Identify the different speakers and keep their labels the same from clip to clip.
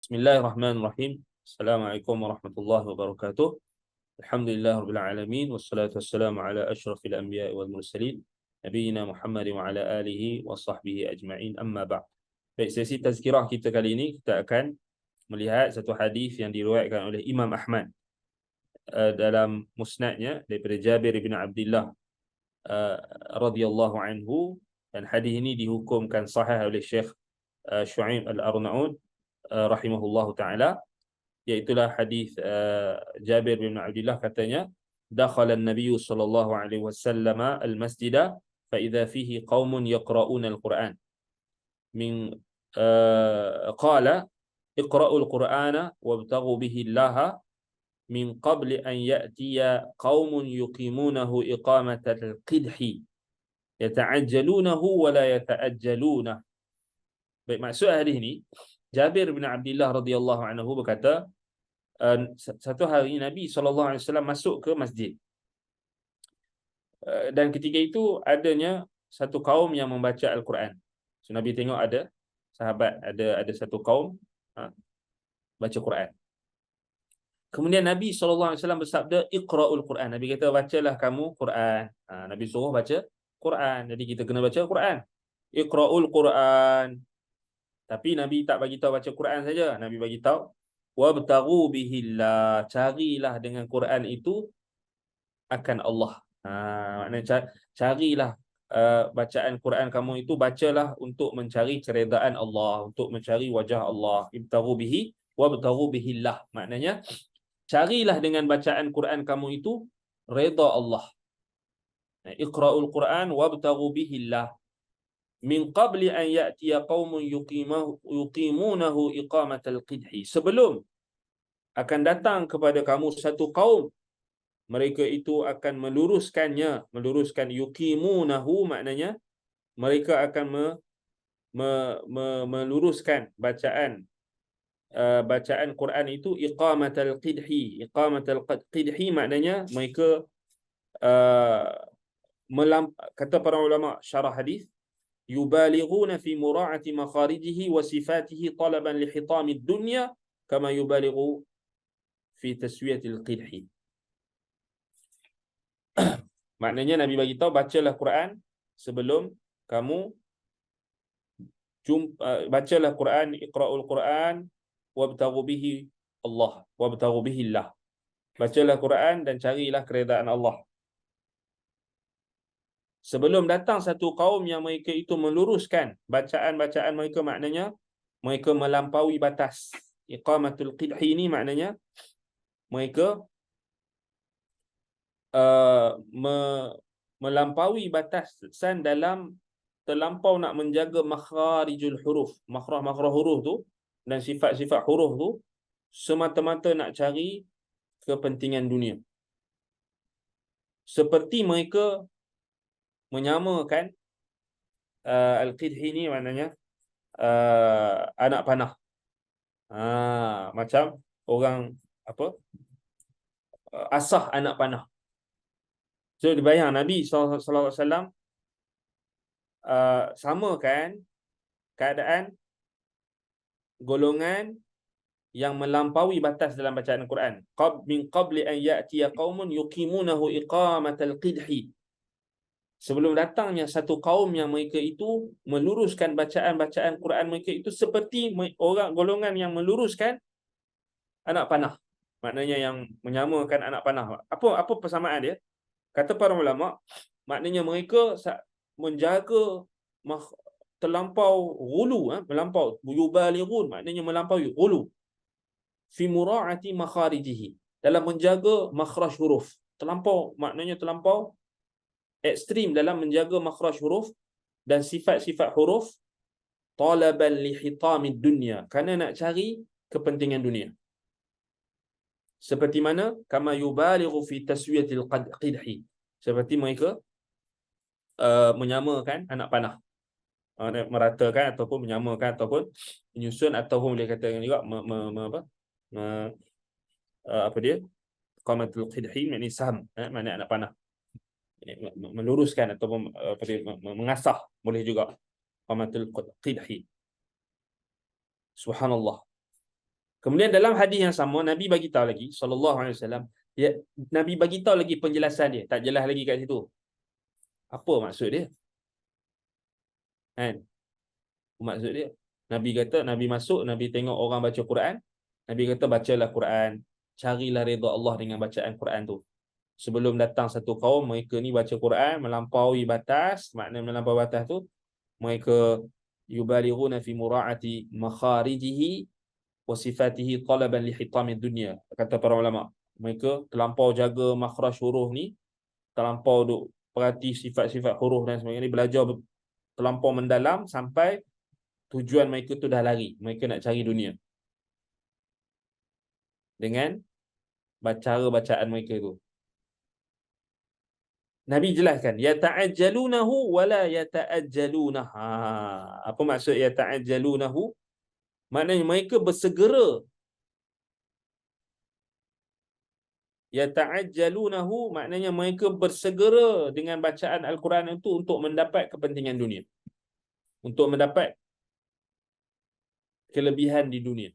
Speaker 1: Bismillahirrahmanirrahim. Assalamualaikum warahmatullahi wabarakatuh. Alhamdulillah rabbil alamin wassalatu wassalamu ala asyrafil anbiya'i wal mursalin nabiyina Muhammad wa ala alihi wa sahbihi ajma'in, amma ba'd. Baik, sesi tazkirah kita kali ini kita akan melihat satu hadis yang diriwayatkan oleh Imam Ahmad dalam musnadnya daripada Jabir bin Abdullah uh, radhiyallahu anhu, dan hadis ini dihukumkan sahih oleh Syekh Syuaib Al-Arnaud rahimahullahu taala, iaitulah hadis Jabir bin Abdullah katanya, dakhala an-nabiy sallallahu alaihi wasallam al-masjid fa idza fihi qaumun yaqra'una al-Qur'an min qala iqra'u al-Qur'ana wabtaghu bihi Allah min qabli an ya'tiya qaumun yuqimunahu iqamata al-qidhi yata'ajjalunahu wa la yata'ajjalunah. Baik, maksud hadis ini, Jabir bin Abdullah radhiyallahu anhu berkata, satu hari Nabi SAW masuk ke masjid, dan ketika itu adanya satu kaum yang membaca Al-Quran. So, Nabi tengok ada sahabat, ada satu kaum baca Quran. Kemudian Nabi SAW bersabda, Iqra'ul Quran. Nabi kata, bacalah kamu Quran. Nabi suruh baca Quran, jadi kita kena baca Quran. Iqra'ul Quran. Tapi Nabi tak bagi tahu baca Quran saja. Nabi bagi tahu wabtaghu bihillah, carilah dengan Quran itu akan Allah. Maknanya carilah bacaan Quran kamu itu, bacalah untuk mencari keredaan Allah, untuk mencari wajah Allah. Ibtaghu bihi wabtaghu bihillah, maknanya carilah dengan bacaan Quran kamu itu redha Allah. Iqra'ul Quran wabtaghu bihillah min qabli an ya'tiya qaumun yuqimunahu iqamatal qidhi, sebelum akan datang kepada kamu satu kaum, mereka itu akan meluruskan yuqimunahu, maknanya mereka akan meluruskan bacaan Quran itu iqamatal qidhi. Iqamatal qidhi maknanya mereka kata para ulama syarah hadis, yubalighuna fi mura'ati makharijihi wa sifatihi talaban li hitamid dunya kama yubalighu fi taswiyatil qidhi. Maknanya Nabi bagi tahu, bacalah Quran sebelum kamu bacalah Quran, iqra'ul Quran wabtaghu bihi Allah, wabtaghu bihi Allah. Bacalah Quran dan carilah keredaan Allah, sebelum datang satu kaum yang mereka itu meluruskan bacaan-bacaan mereka, maknanya mereka melampaui batas. Iqamatul qidhi ini maknanya mereka melampaui batasan dalam terlampau nak menjaga makharijul huruf, makhraj huruf tu dan sifat-sifat huruf tu, semata-mata nak cari kepentingan dunia. Seperti mereka menyamakan al-qidhi ni maknanya anak panah. Macam orang asah anak panah. So dibayang Nabi SAW samakan keadaan golongan yang melampaui batas dalam bacaan Al-Quran. Min qabli an ya'tiya qaumun yuqimunahu iqamatal qidhi, sebelum datangnya satu kaum yang mereka itu meluruskan bacaan-bacaan Quran mereka itu seperti orang golongan yang meluruskan anak panah. Maknanya yang menyamakan anak panah. Apa persamaan dia? Kata para ulama, maknanya mereka menjaga terlampau ghulu, melampau, yubalighun, maknanya melampaui ghulu fi mura'ati makharijihi, dalam menjaga makhraj huruf. Terlampau, maknanya terlampau ekstrim dalam menjaga makhraj huruf dan sifat-sifat huruf, talaban li hitamid dunya, kerana nak cari kepentingan dunia. Seperti mana? Kama yubalighu fi taswiyatil qidhi, seperti mereka menyamakan anak panah, meratakan ataupun menyamakan ataupun menyusun, ataupun boleh kata juga qamatul qidhi maknanya saham, maknanya anak panah, meluruskan ataupun mengasah, boleh juga qamatul qidhi. Subhanallah. Kemudian dalam hadis yang sama, Nabi bagi tahu lagi, sallallahu alaihi wasallam, ya, Nabi bagi tahu lagi penjelasan dia, tak jelas lagi kat situ. Apa maksud dia? Kan? Maksud dia, Nabi kata, Nabi masuk, Nabi tengok orang baca Quran, Nabi kata bacalah Quran, carilah redha Allah dengan bacaan Quran tu. Sebelum datang satu kaum, mereka ni baca Quran melampaui batas. Makna melampaui batas tu, mereka yubalighuna fi mura'ati makharijihi wa sifatihi talaban li hitamid dunya. Kata para ulama, mereka terlampau jaga makhraj huruf ni, terlampau duk perhati sifat-sifat huruf dan sebagainya ni, belajar terlampau mendalam sampai tujuan mereka tu dah lari. Mereka nak cari dunia dengan cara bacaan mereka tu. Nabi jelaskan, yata'ajjalunahu wala yata'ajjalunaha. Apa maksud yata'ajjalunahu? Maknanya mereka bersegera. Yata'ajjalunahu maknanya mereka bersegera dengan bacaan Al-Quran itu untuk mendapat kepentingan dunia. Untuk mendapat kelebihan di dunia.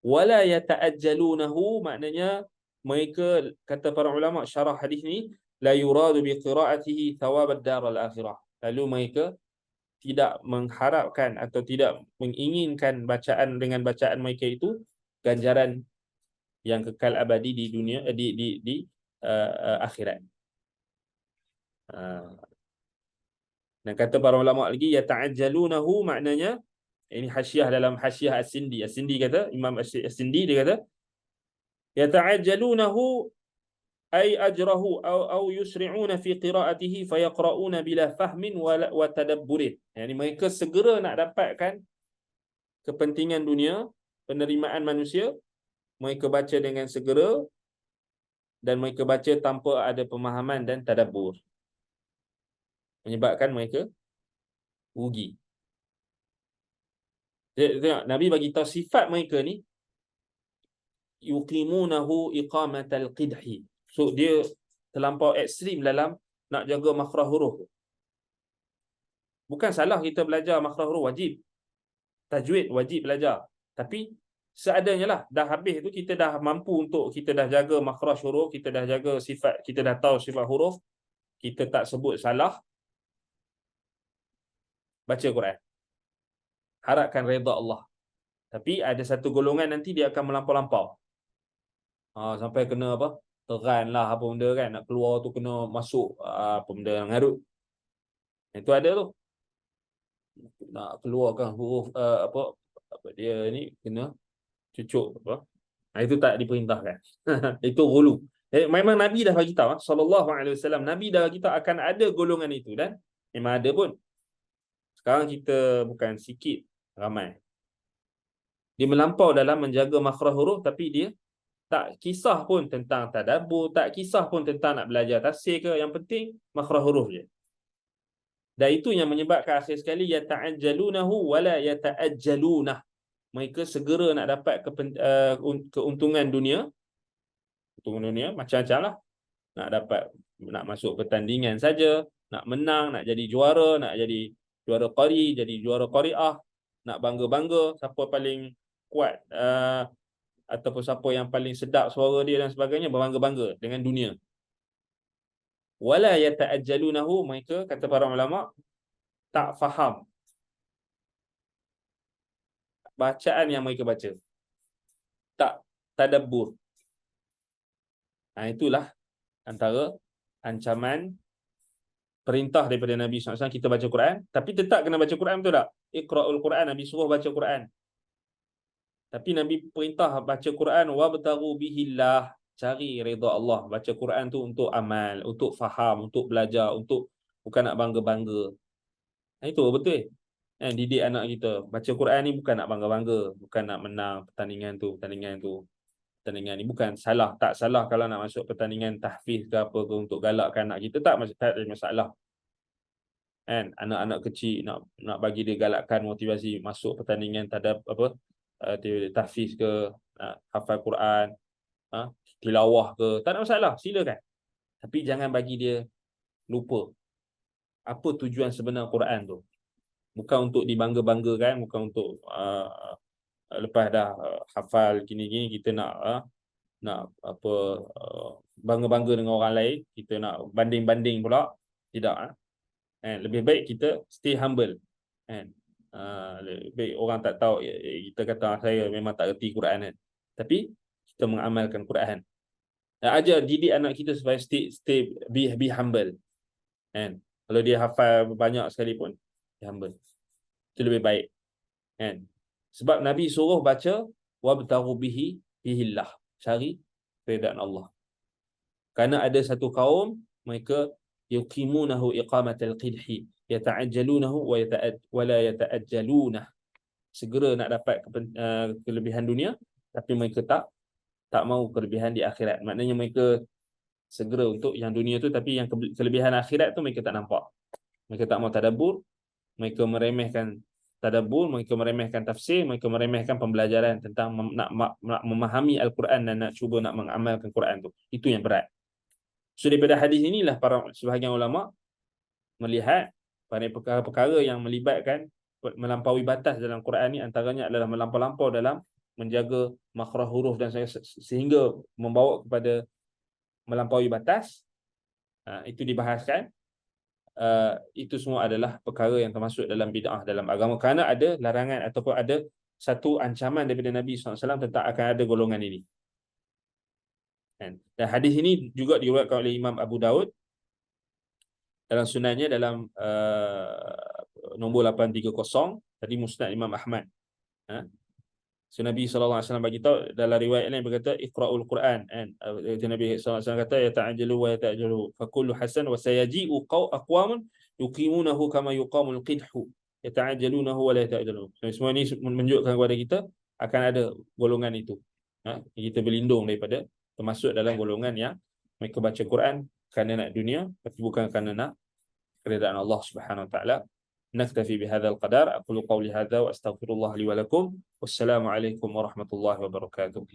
Speaker 1: Wala yata'ajjalunahu maknanya mereka, kata para ulama syarah hadis ni, la yuradu bi qira'atihi thawab ad-dar al-akhirah. Lalu mereka tidak mengharapkan atau tidak menginginkan bacaan, dengan bacaan mereka itu ganjaran yang kekal abadi di dunia, di akhirat. Dan kata para ulama lagi, yata'ajjalunahu maknanya, ini hasyiah dalam hasyiah As-Sindi. As-Sindi kata, Imam As-Sindi dia kata, yata'ajjalunahu ay ajrahu au yusri'una fi qira'atihi fayaqra'una bila fahmin wa tadabburin. Yani mereka segera nak dapatkan kepentingan dunia, penerimaan manusia, mereka baca dengan segera dan mereka baca tanpa ada pemahaman dan tadabbur, menyebabkan mereka rugi. Tengok, Nabi bagi tahu sifat mereka ni, yuqimunahu iqamatal qidhi. So dia terlampau ekstrim dalam nak jaga makhraj huruf. Bukan salah kita belajar makhraj huruf, wajib. Tajwid wajib belajar. Tapi seadanya lah. Dah habis tu kita dah mampu untuk, kita dah jaga makhraj huruf, kita dah jaga sifat, kita dah tahu sifat huruf, kita tak sebut salah, baca Quran. Harapkan redha Allah. Tapi ada satu golongan nanti dia akan melampau-lampau. Sampai kena apa? Teran lah apa benda kan. Nak keluar tu kena masuk apa benda yang ngarut. Itu ada tu. Nak keluarkan huruf apa dia ni kena cucuk apa. Itu tak diperintahkan. Itu ghulu. Memang Nabi dah bagi tahu sallallahu alaihi wasallam, Nabi dah bagi tahu akan ada golongan itu, dan memang ada pun. Sekarang kita bukan sikit, ramai. Dia melampau dalam menjaga makhraj huruf, tapi dia tak kisah pun tentang tadabbur, tak kisah pun tentang nak belajar tafsir ke, yang penting makhraj huruf je. Dan itu yang menyebabkan akhir sekali yata'ajjalunahu wala yata'ajjalunah. Mereka segera nak dapat keuntungan dunia. Keuntungan dunia macam-macam lah. Nak dapat, nak masuk pertandingan saja, nak menang, nak jadi juara, nak jadi juara qari, jadi juara qari'ah, nak bangga-bangga siapa paling kuat ataupun siapa yang paling sedap suara dia dan sebagainya, berbangga-bangga dengan dunia. Wala yata'ajjalunahu, mereka kata para ulama tak faham bacaan yang mereka baca, tak tadabbur. Itulah antara ancaman perintah daripada Nabi SAW kita baca Quran, tapi tetap kena baca Quran, betul tak? Iqra'ul Quran, Nabi suruh baca Quran. Tapi Nabi perintah baca Quran, wabtaghu bihillah, cari redha Allah. Baca Quran tu untuk amal, untuk faham, untuk belajar, untuk, bukan nak bangga-bangga. Itu betul. Didik anak kita. Baca Quran ni bukan nak bangga-bangga, bukan nak menang pertandingan tu. Pertandingan ni bukan salah, tak salah kalau nak masuk pertandingan tahfiz ke apa ke untuk galakkan anak kita, tak ada masalah. Anak-anak kecil nak bagi dia galakkan, motivasi masuk pertandingan tahfiz ke, hafal Quran, tilawah ke, tak ada masalah, silakan. Tapi jangan bagi dia lupa apa tujuan sebenar Quran tu. Bukan untuk dibangga-banggakan, bukan untuk lepas dah hafal gini-gini, kita nak apa, bangga-bangga dengan orang lain, kita nak banding-banding pula, tidak. Lebih baik kita stay humble, kan. Lebih baik orang tak tahu, kita kata saya memang tak reti Quran, kan, tapi kita mengamalkan Quran. Ajar didik anak kita supaya be humble, kan. Kalau dia hafal banyak sekalipun, be humble, itu lebih baik, kan. Sebab Nabi suruh baca wabtaghu bihillah, cari redaan Allah. Kerana ada satu kaum, mereka yuqimunahu iqamatal qidhi, yata'ajjalunahu wa la yata'ajjalunah. Segera nak dapat kelebihan dunia, tapi mereka tak mau kelebihan di akhirat. Maknanya mereka segera untuk yang dunia tu, tapi yang kelebihan akhirat tu mereka tak nampak. Mereka tak mau tadabbur, mereka meremehkan tadabbur, mereka meremehkan tafsir, mereka meremehkan pembelajaran tentang nak memahami Al-Quran dan nak cuba nak mengamalkan Quran tu. Itu yang berat. So daripada hadis inilah para sebahagian ulama melihat pada perkara-perkara yang melibatkan melampaui batas dalam Quran ni, antaranya adalah melampau-lampau dalam menjaga makhraj huruf dan sehingga membawa kepada melampaui batas. Itu dibahaskan. Itu semua adalah perkara yang termasuk dalam bid'ah dalam agama, kerana ada larangan ataupun ada satu ancaman daripada Nabi SAW tentang akan ada golongan ini. Dan hadis ini juga diriwayatkan oleh Imam Abu Daud dalam sunannya, dalam nombor 830, tadi Musnad Imam Ahmad. So Nabi SAW bagi tahu dalam riwayat lain, berkata iqra'ul Quran, kan. Nabi SAW kata yata'ajjalu wa yata'ajjalu fa kullu hasan wa sayaji'u aqwamun yuqimunahu kama yuqamul qidhu yata'ajjalunahu wa la yata'ajjalu. So, semua ini menunjukkan kepada kita akan ada golongan itu. Kita berlindung daripada, termasuk dalam golongan yang mereka baca Quran kerana nak dunia, tapi bukan kerana nak keridaan Allah Subhanahu wa taala. نكتفي بهذا القدر. أقول قولي هذا وأستغفر الله لي ولكم، والسلام عليكم ورحمة الله وبركاته.